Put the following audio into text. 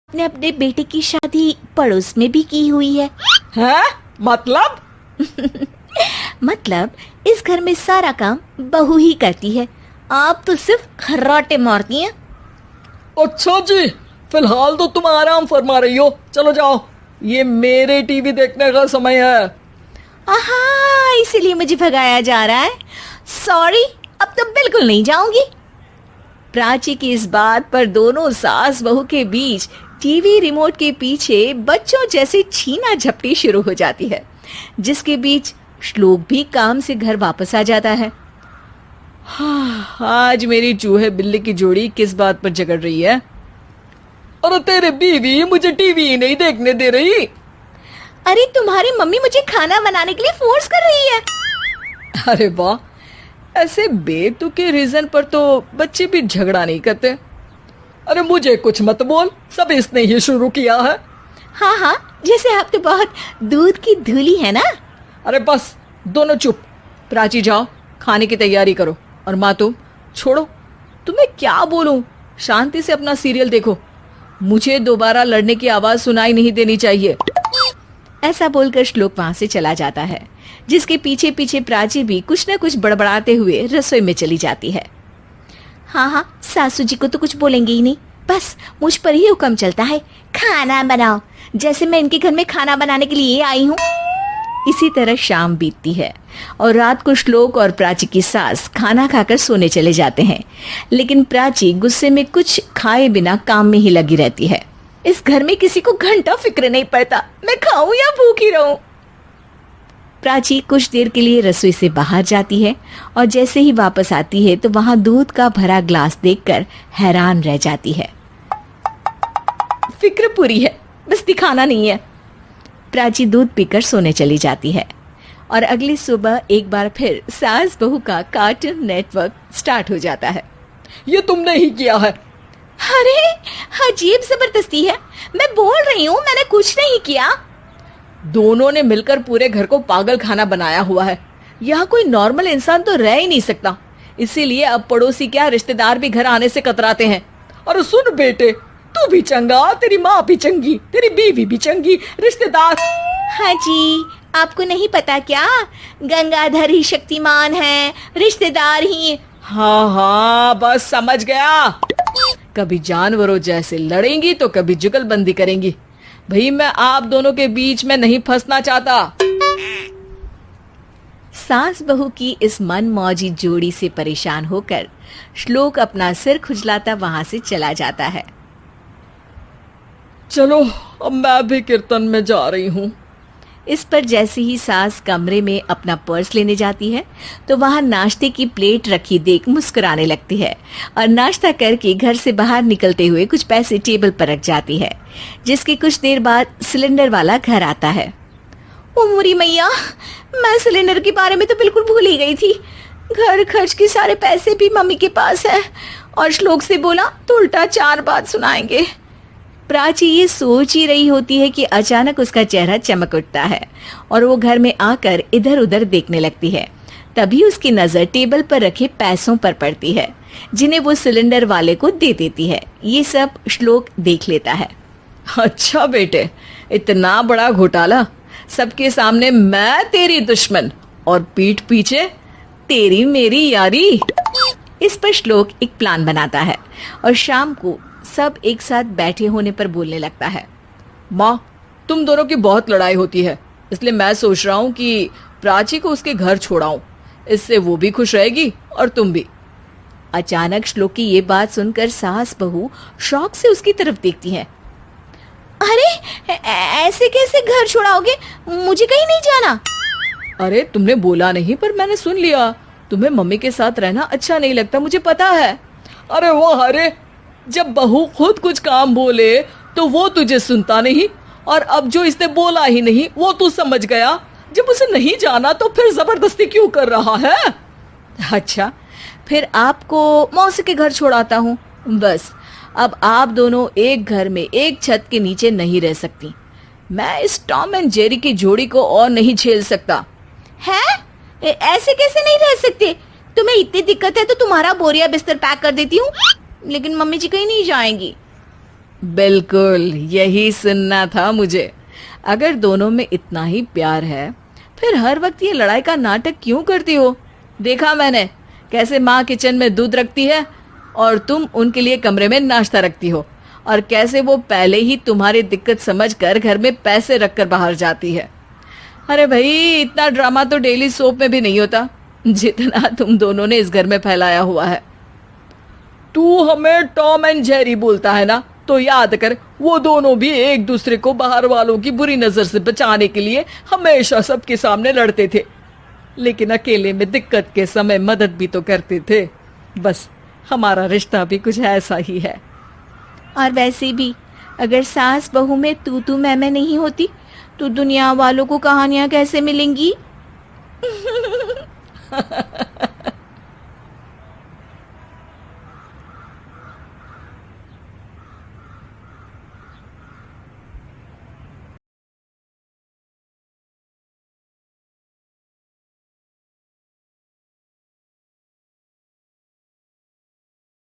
ने अपने बेटे की शादी पड़ोस में भी की हुई है। हैं? मतलब? मतलब इस घर में सारा काम बहू ही करती है, आप तो सिर्फ खर्राटे मारती हैं। अच्छा जी, फिलहाल तो तुम आराम फरमा रही हो। चलो जाओ, ये मेरे टीवी देखने का समय है। आहा, इसीलिए मुझे भगाया जा रहा है। सॉरी, अब तो बिल्कुल नहीं जाऊंगी। प्राची की इस बात पर दोनों सास बहू के बीच टीवी रिमोट के पीछे बच्चों जैसे छीना झपटी शुरू हो जाती है, जिसके बीच श्लोक भी काम से घर वापस आ जाता है। हाँ, आज मेरी चूहे बिल्ली की जोड़ी किस बात पर झगड़ रही है? अरे तेरे बीवी मुझे टीवी ही नहीं देखने दे रही। अरे तुम्हारी मम्मी मुझे खाना बनाने के लिए फोर्स कर रही है। अरे वाह, ऐसे बेतुके रीजन पर तो बच्चे भी झगड़ा नहीं करते। अरे मुझे कुछ मत बोल, सब इसने ही शुरू किया है। हाँ हाँ, जैसे आप तो बहुत दूध की धूली है ना। अरे बस, दोनों चुप। प्राची जाओ, खाने की तैयारी करो। और माँ तुम छोड़ो, तुम्हें क्या बोलूं, शांति से अपना सीरियल देखो। मुझे दोबारा लड़ने की आवाज सुनाई नहीं देनी चाहिए। ऐसा बोलकर श्लोक वहां से चला जाता है, जिसके पीछे पीछे प्राची भी कुछ न कुछ बड़बड़ाते हुए रसोई में चली जाती है। हाँ हाँ, सासू जी को तो कुछ बोलेंगे ही नहीं, बस मुझ पर ही हुक्म चलता है, खाना बनाओ, जैसे मैं इनके घर में खाना बनाने के लिए आई हूँ। इसी तरह शाम बीतती है और रात को श्लोक और प्राची की सास खाना खाकर सोने चले जाते हैं, लेकिन प्राची गुस्से में कुछ खाए बिना काम में ही लगी रहती है। इस घर में किसी को घंटा फिक्र नहीं पड़ता, मैं खाऊं या भूखी रहूं। प्राची कुछ देर के लिए रसोई से बाहर जाती है और जैसे ही वापस आती है तो वहां दूध का भरा ग्लास देखकर हैरान रह जाती है। फिक्र पूरी है, बस दिखाना नहीं है। प्राची दूध पीकर सोने चली जाती है और अगली सुबह एक बार फिर सास बहू का कार्टून नेटवर्क स्टार्ट हो जाता है। ये तुमने ही किया है। अरे अजीब जबरदस्ती है, मैं बोल रही हूँ मैंने कुछ नहीं किया। दोनों ने मिलकर पूरे घर को पागल खाना बनाया हुआ है। यहाँ कोई नॉर्मल इंसान तो रह ही नहीं सकता, इसीलिए अब पड़ोसी क्या रिश्तेदार भी घर आने से कतराते हैं। और सुन बेटे, तू भी चंगा, तेरी माँ भी चंगी, तेरी बीवी भी चंगी, रिश्तेदार। हाँ जी, आपको नहीं पता क्या, गंगाधर ही शक्तिमान है, रिश्तेदार ही। हाँ हाँ, बस समझ गया। कभी जानवरों जैसे लड़ेंगी तो कभी जुगलबंदी करेंगी। भाई मैं आप दोनों के बीच में नहीं फंसना चाहता। सास बहू की इस मनमौजी जोड़ी से परेशान होकर श्लोक अपना सिर खुजलाता वहां से चला जाता है। चलो, अब मैं भी कीर्तन में जा रही हूँ। इस पर जैसे ही सास कमरे में अपना पर्स लेने जाती है तो वहां नाश्ते की प्लेट रखी देख मुस्कुराने लगती है और नाश्ता करके घर से बाहर निकलते हुए कुछ पैसे टेबल पर रख जाती है, जिसके कुछ देर बाद सिलेंडर वाला घर आता है। ओ मुरी मैया, मैं सिलेंडर के बारे में तो बिल्कुल भूल ही गई थी। घर खर्च के सारे पैसे भी मम्मी के पास है और श्लोक से बोला तो उल्टा 4 बात सुनाएंगे। प्राची ये सोच ही रही होती है कि अचानक उसका चेहरा चमक उठता है और वो घर में आकर इधर उधर देखने लगती है। तभी उसकी नजर टेबल पर रखे पैसों पर पड़ती है, जिन्हें वो सिलेंडर वाले को दे देती है। ये सब श्लोक देख लेता है। अच्छा बेटे, इतना बड़ा घोटाला, सबके सामने मैं तेरी दुश्मन और पीठ पीछे तेरी मेरी यारी। इस पर श्लोक एक प्लान बनाता है और शाम को सब एक साथ बैठे होने पर बोलने लगता है। माँ, तुम दोनों की बहुत लड़ाई होती है, इसलिए मैं सोच रहा हूँ कि प्राची को उसके घर छोड़ाऊं। इससे वो भी खुश रहेगी और तुम भी। अचानक श्लोक की ये बात सुनकर सास बहू शौक से उसकी तरफ देखती है। अरे ऐसे कैसे घर छोड़ाओगे, मुझे कहीं नहीं जाना। अरे तुमने बोला नहीं, पर मैंने सुन लिया। तुम्हें मम्मी के साथ रहना अच्छा नहीं लगता, मुझे पता है। अरे वो अरे, जब बहू खुद कुछ काम बोले तो वो तुझे सुनता नहीं, और अब जो इसने बोला ही नहीं वो तू समझ गया। जब उसे नहीं जाना तो फिर जबरदस्ती क्यों कर रहा है? अच्छा, फिर आपको मौसी के घर छोड़ाता हूँ। बस अब आप दोनों एक घर में एक छत के नीचे नहीं रह सकती। मैं इस टॉम एंड जेरी की जोड़ी को और नहीं झेल सकता। है? ऐसे कैसे नहीं रह सकते? तुम्हें इतनी दिक्कत है तो तुम्हारा बोरिया बिस्तर पैक कर देती हूँ, लेकिन मम्मी जी कहीं नहीं जाएंगी। बिल्कुल यही सुनना था मुझे। अगर दोनों में इतना ही प्यार है फिर हर वक्त ये लड़ाई का नाटक क्यों करती हो? देखा मैंने कैसे माँ किचन में दूध रखती है और तुम उनके लिए कमरे में नाश्ता रखती हो, और कैसे वो पहले ही तुम्हारी दिक्कत समझकर घर में पैसे रखकर बाहर जाती है। अरे भाई, इतना ड्रामा तो डेली सोप में भी नहीं होता जितना तुम दोनों ने इस घर में फैलाया हुआ है। तू हमें टॉम एंड जेरी बोलता है ना, तो याद कर वो दोनों भी एक दूसरे को बाहर वालों की बुरी नजर से बचाने के लिए हमेशा सबके सामने लड़ते थे, लेकिन अकेले में दिक्कत के समय मदद भी तो करते थे। बस हमारा रिश्ता भी कुछ ऐसा ही है। और वैसे भी अगर सास बहू में तू मैं नहीं होती तो दुनिया वालों को कहानियां कैसे मिलेंगी?